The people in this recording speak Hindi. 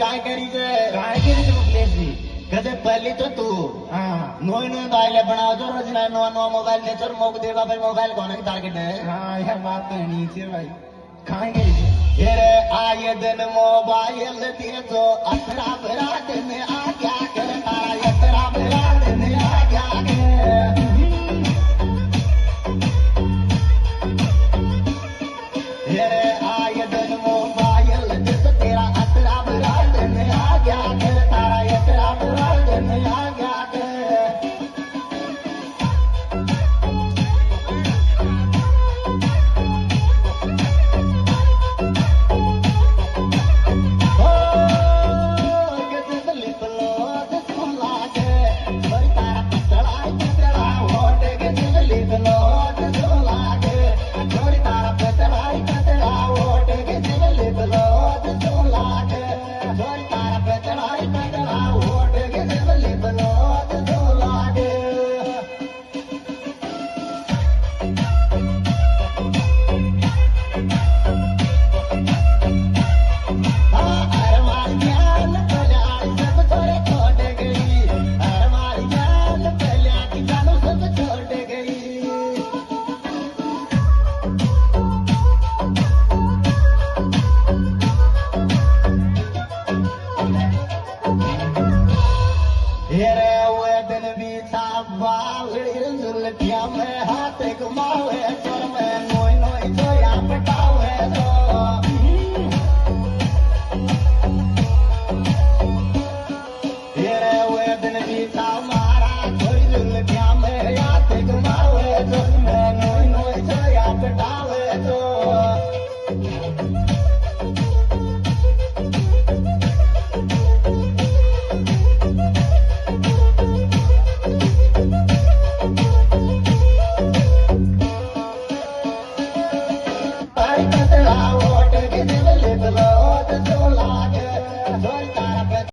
काय करी जे मुकेश जी कदे पहली तो तू हाँ नोई नोई बाइले बनाओ जो रोज नया नवा नवा मोबाइल दे चल मोक देवा भाई मोबाइल कौन है टारगेट है हाँ यह बात तो नीचे भाई कहाँ गई थी ये रे आए दिन मोबाइल दिए तो अतरा बरा दिन आ क्या कर तारा अतरा बरा दिन आ क्या कर ये रे आए दिन मोबाइल दे तो तेरा अतरा बरा दिन आ क्या कर तारा अतरा बरा दिन आ क्या कर